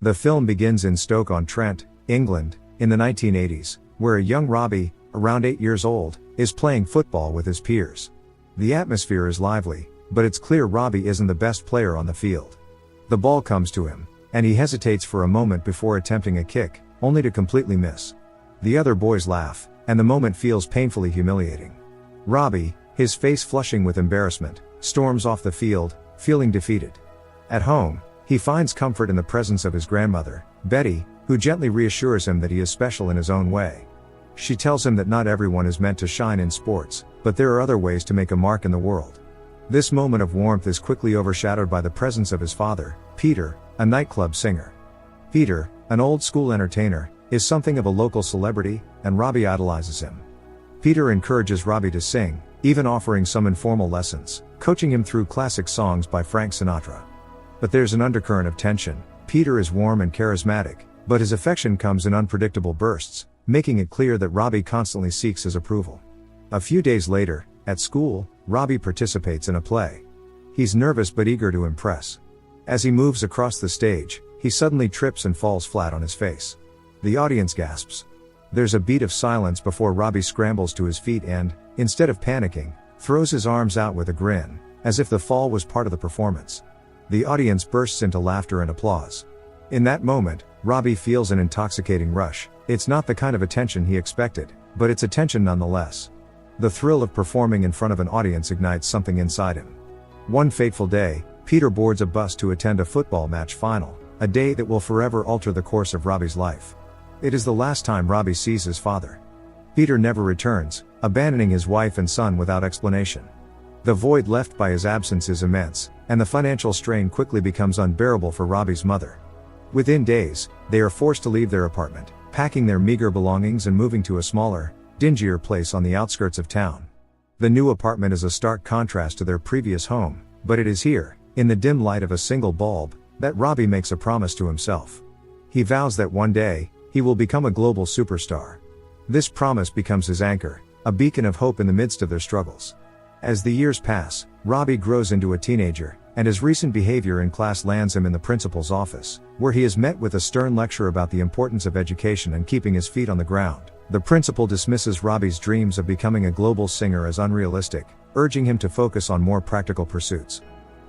The film begins in Stoke-on-Trent, England, in the 1980s, where a young Robbie, around 8 years old, is playing football with his peers. The atmosphere is lively, but it's clear Robbie isn't the best player on the field. The ball comes to him, and he hesitates for a moment before attempting a kick, only to completely miss. The other boys laugh, and the moment feels painfully humiliating. Robbie, his face flushing with embarrassment, storms off the field, feeling defeated. At home, he finds comfort in the presence of his grandmother, Betty, who gently reassures him that he is special in his own way. She tells him that not everyone is meant to shine in sports, but there are other ways to make a mark in the world. This moment of warmth is quickly overshadowed by the presence of his father, Peter, a nightclub singer. Peter, an old-school entertainer, is something of a local celebrity, and Robbie idolizes him. Peter encourages Robbie to sing, even offering some informal lessons, coaching him through classic songs by Frank Sinatra. But there's an undercurrent of tension. Peter is warm and charismatic, but his affection comes in unpredictable bursts, making it clear that Robbie constantly seeks his approval. A few days later, at school, Robbie participates in a play. He's nervous but eager to impress. As he moves across the stage, he suddenly trips and falls flat on his face. The audience gasps. There's a beat of silence before Robbie scrambles to his feet and, instead of panicking, throws his arms out with a grin, as if the fall was part of the performance. The audience bursts into laughter and applause. In that moment, Robbie feels an intoxicating rush. It's not the kind of attention he expected, but it's attention nonetheless. The thrill of performing in front of an audience ignites something inside him. One fateful day, Peter boards a bus to attend a football match final, a day that will forever alter the course of Robbie's life. It is the last time Robbie sees his father. Peter never returns, abandoning his wife and son without explanation. The void left by his absence is immense, and the financial strain quickly becomes unbearable for Robbie's mother. Within days, they are forced to leave their apartment, packing their meager belongings and moving to a smaller, dingier place on the outskirts of town. The new apartment is a stark contrast to their previous home, but it is here, in the dim light of a single bulb, that Robbie makes a promise to himself. He vows that one day, he will become a global superstar. This promise becomes his anchor, a beacon of hope in the midst of their struggles. As the years pass, Robbie grows into a teenager, and his recent behavior in class lands him in the principal's office, where he is met with a stern lecture about the importance of education and keeping his feet on the ground. The principal dismisses Robbie's dreams of becoming a global singer as unrealistic, urging him to focus on more practical pursuits.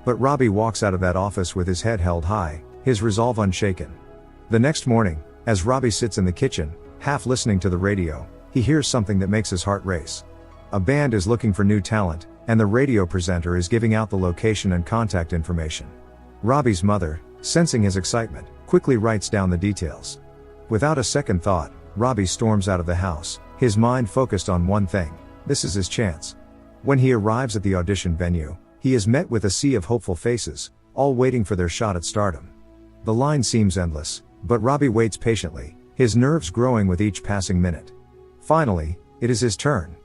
But Robbie walks out of that office with his head held high, his resolve unshaken. The next morning, as Robbie sits in the kitchen, half listening to the radio, he hears something that makes his heart race. A band is looking for new talent, and the radio presenter is giving out the location and contact information. Robbie's mother, sensing his excitement, quickly writes down the details. Without a second thought, Robbie storms out of the house, his mind focused on one thing: this is his chance. When he arrives at the audition venue, he is met with a sea of hopeful faces, all waiting for their shot at stardom. The line seems endless, but Robbie waits patiently, his nerves growing with each passing minute. Finally, it is his turn.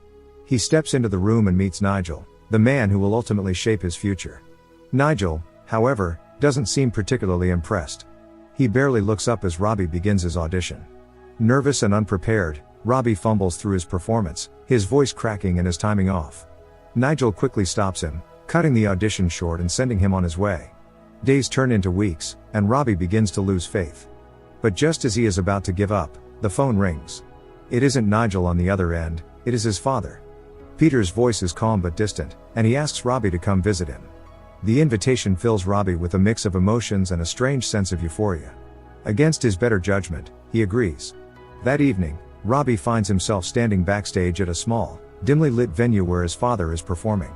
He steps into the room and meets Nigel, the man who will ultimately shape his future. Nigel, however, doesn't seem particularly impressed. He barely looks up as Robbie begins his audition. Nervous and unprepared, Robbie fumbles through his performance, his voice cracking and his timing off. Nigel quickly stops him, cutting the audition short and sending him on his way. Days turn into weeks, and Robbie begins to lose faith. But just as he is about to give up, the phone rings. It isn't Nigel on the other end, it is his father. Peter's voice is calm but distant, and he asks Robbie to come visit him. The invitation fills Robbie with a mix of emotions and a strange sense of euphoria. Against his better judgment, he agrees. That evening, Robbie finds himself standing backstage at a small, dimly lit venue where his father is performing.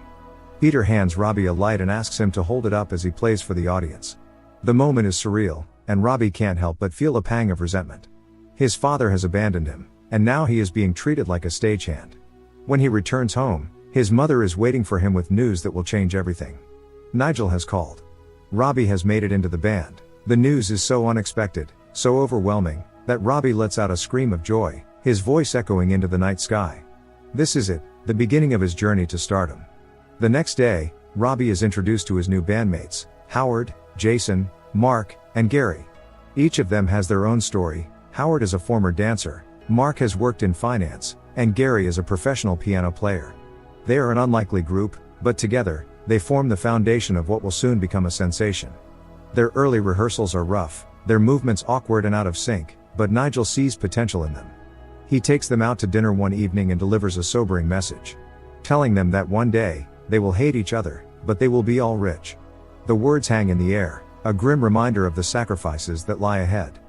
Peter hands Robbie a light and asks him to hold it up as he plays for the audience. The moment is surreal, and Robbie can't help but feel a pang of resentment. His father has abandoned him, and now he is being treated like a stagehand. When he returns home, his mother is waiting for him with news that will change everything. Nigel has called. Robbie has made it into the band. The news is so unexpected, so overwhelming, that Robbie lets out a scream of joy, his voice echoing into the night sky. This is it, the beginning of his journey to stardom. The next day, Robbie is introduced to his new bandmates, Howard, Jason, Mark, and Gary. Each of them has their own story. Howard is a former dancer, Mark has worked in finance, and Gary is a professional piano player. They are an unlikely group, but together, they form the foundation of what will soon become a sensation. Their early rehearsals are rough, their movements awkward and out of sync, but Nigel sees potential in them. He takes them out to dinner one evening and delivers a sobering message. Telling them that one day, they will hate each other, but they will be all rich. The words hang in the air, a grim reminder of the sacrifices that lie ahead.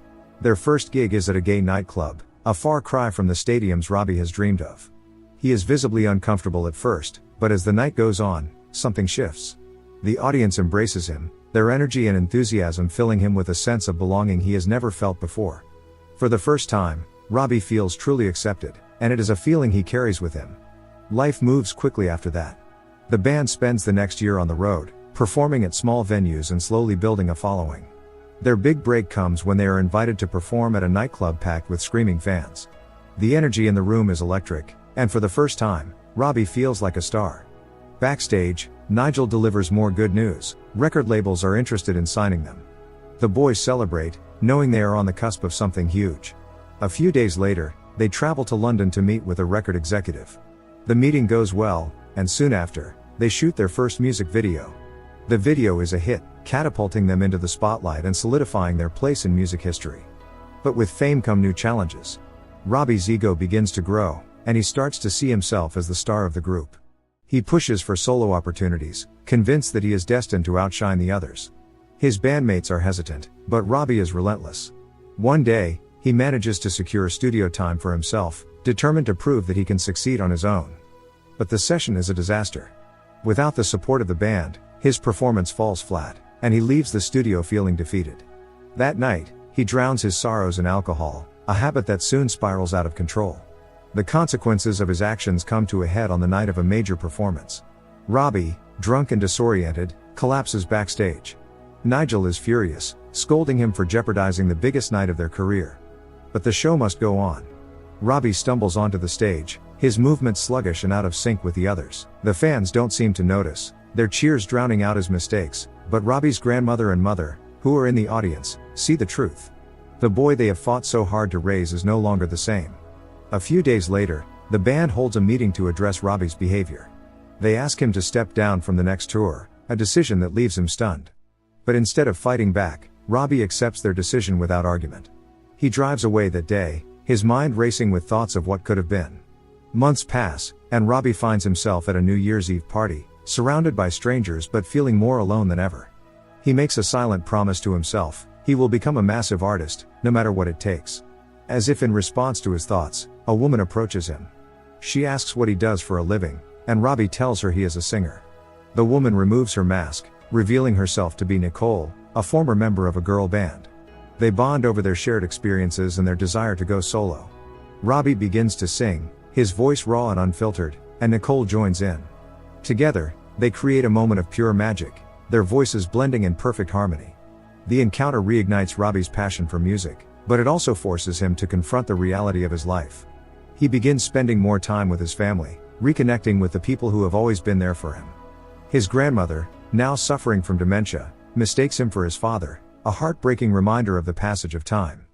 Their first gig is at a gay nightclub, a far cry from the stadiums Robbie has dreamed of. He is visibly uncomfortable at first, but as the night goes on, something shifts. The audience embraces him, their energy and enthusiasm filling him with a sense of belonging he has never felt before. For the first time, Robbie feels truly accepted, and it is a feeling he carries with him. Life moves quickly after that. The band spends the next year on the road, performing at small venues and slowly building a following. Their big break comes when they are invited to perform at a nightclub packed with screaming fans. The energy in the room is electric, and for the first time, Robbie feels like a star. Backstage, Nigel delivers more good news. Record labels are interested in signing them. The boys celebrate, knowing they are on the cusp of something huge. A few days later, they travel to London to meet with a record executive. The meeting goes well, and soon after, they shoot their first music video. The video is a hit, catapulting them into the spotlight and solidifying their place in music history. But with fame come new challenges. Robbie's ego begins to grow, and he starts to see himself as the star of the group. He pushes for solo opportunities, convinced that he is destined to outshine the others. His bandmates are hesitant, but Robbie is relentless. One day, he manages to secure studio time for himself, determined to prove that he can succeed on his own. But the session is a disaster. Without the support of the band, his performance falls flat, and he leaves the studio feeling defeated. That night, he drowns his sorrows in alcohol, a habit that soon spirals out of control. The consequences of his actions come to a head on the night of a major performance. Robbie, drunk and disoriented, collapses backstage. Nigel is furious, scolding him for jeopardizing the biggest night of their career. But the show must go on. Robbie stumbles onto the stage, his movements sluggish and out of sync with the others. The fans don't seem to notice, their cheers drowning out his mistakes, but Robbie's grandmother and mother, who are in the audience, see the truth. The boy they have fought so hard to raise is no longer the same. A few days later, the band holds a meeting to address Robbie's behavior. They ask him to step down from the next tour, a decision that leaves him stunned. But instead of fighting back, Robbie accepts their decision without argument. He drives away that day, his mind racing with thoughts of what could have been. Months pass, and Robbie finds himself at a New Year's Eve party, surrounded by strangers but feeling more alone than ever. He makes a silent promise to himself, he will become a massive artist, no matter what it takes. As if in response to his thoughts, a woman approaches him. She asks what he does for a living, and Robbie tells her he is a singer. The woman removes her mask, revealing herself to be Nicole, a former member of a girl band. They bond over their shared experiences and their desire to go solo. Robbie begins to sing, his voice raw and unfiltered, and Nicole joins in. Together, they create a moment of pure magic, their voices blending in perfect harmony. The encounter reignites Robbie's passion for music, but it also forces him to confront the reality of his life. He begins spending more time with his family, reconnecting with the people who have always been there for him. His grandmother, now suffering from dementia, mistakes him for his father, a heartbreaking reminder of the passage of time.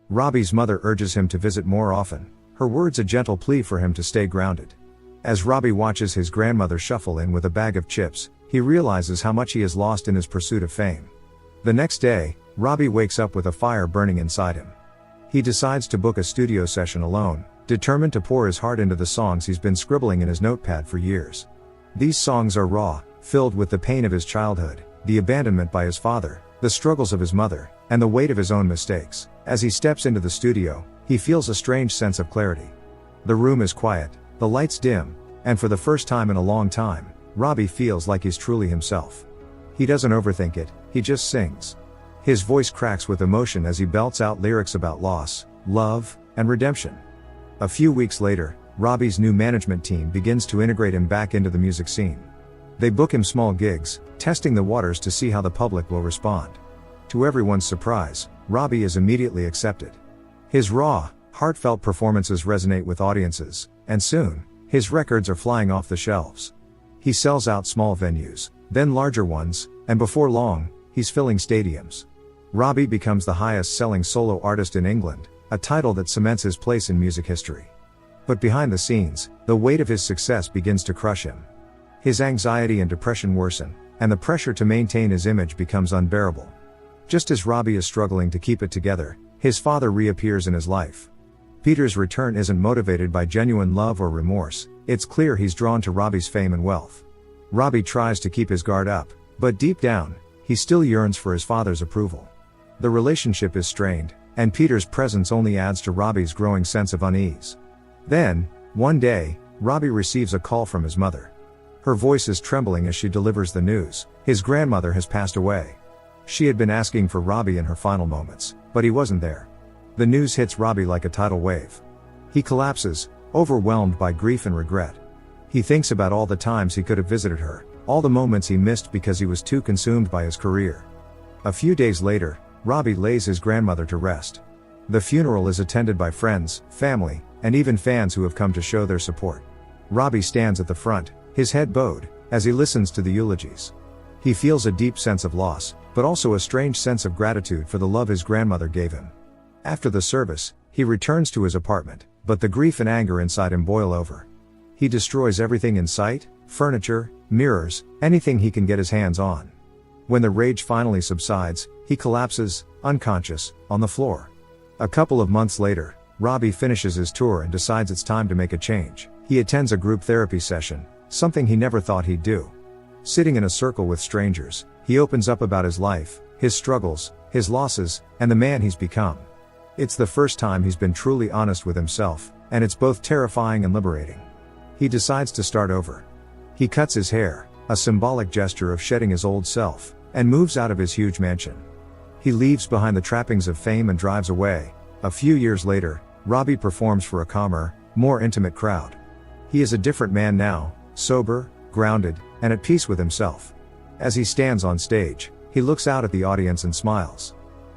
Robbie's mother urges him to visit more often, her words a gentle plea for him to stay grounded. As Robbie watches his grandmother shuffle in with a bag of chips, he realizes how much he has lost in his pursuit of fame. The next day, Robbie wakes up with a fire burning inside him. He decides to book a studio session alone, determined to pour his heart into the songs he's been scribbling in his notepad for years. These songs are raw, filled with the pain of his childhood, the abandonment by his father, the struggles of his mother, and the weight of his own mistakes. As he steps into the studio, he feels a strange sense of clarity. The room is quiet, the lights dim, and for the first time in a long time, Robbie feels like he's truly himself. He doesn't overthink it, he just sings. His voice cracks with emotion as he belts out lyrics about loss, love, and redemption. A few weeks later, Robbie's new management team begins to integrate him back into the music scene. They book him small gigs, testing the waters to see how the public will respond. To everyone's surprise, Robbie is immediately accepted. His raw, heartfelt performances resonate with audiences, and soon, his records are flying off the shelves. He sells out small venues, then larger ones, and before long, he's filling stadiums. Robbie becomes the highest-selling solo artist in England, a title that cements his place in music history. But behind the scenes, the weight of his success begins to crush him. His anxiety and depression worsen, and the pressure to maintain his image becomes unbearable. Just as Robbie is struggling to keep it together, his father reappears in his life. Peter's return isn't motivated by genuine love or remorse, it's clear he's drawn to Robbie's fame and wealth. Robbie tries to keep his guard up, but deep down, he still yearns for his father's approval. The relationship is strained, and Peter's presence only adds to Robbie's growing sense of unease. Then, one day, Robbie receives a call from his mother. Her voice is trembling as she delivers the news: his grandmother has passed away. She had been asking for Robbie in her final moments, but he wasn't there. The news hits Robbie like a tidal wave. He collapses, overwhelmed by grief and regret. He thinks about all the times he could have visited her, all the moments he missed because he was too consumed by his career. A few days later, Robbie lays his grandmother to rest. The funeral is attended by friends, family, and even fans who have come to show their support. Robbie stands at the front, his head bowed, as he listens to the eulogies. He feels a deep sense of loss, but also a strange sense of gratitude for the love his grandmother gave him. After the service, he returns to his apartment, but the grief and anger inside him boil over. He destroys everything in sight: furniture, mirrors, anything he can get his hands on. When the rage finally subsides, he collapses, unconscious, on the floor. A couple of months later, Robbie finishes his tour and decides it's time to make a change. He attends a group therapy session, something he never thought he'd do. Sitting in a circle with strangers, he opens up about his life, his struggles, his losses, and the man he's become. It's the first time he's been truly honest with himself, and it's both terrifying and liberating. He decides to start over. He cuts his hair, a symbolic gesture of shedding his old self, and moves out of his huge mansion. He leaves behind the trappings of fame and drives away. A few years later, Robbie performs for a calmer, more intimate crowd. He is a different man now, sober, grounded, and at peace with himself. As he stands on stage, he looks out at the audience and smiles.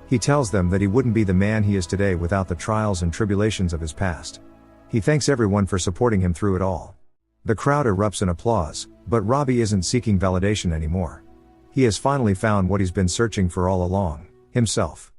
He tells them that he wouldn't be the man he is today without the trials and tribulations of his past. He thanks everyone for supporting him through it all. The crowd erupts in applause, but Robbie isn't seeking validation anymore. He has finally found what he's been searching for all along: himself.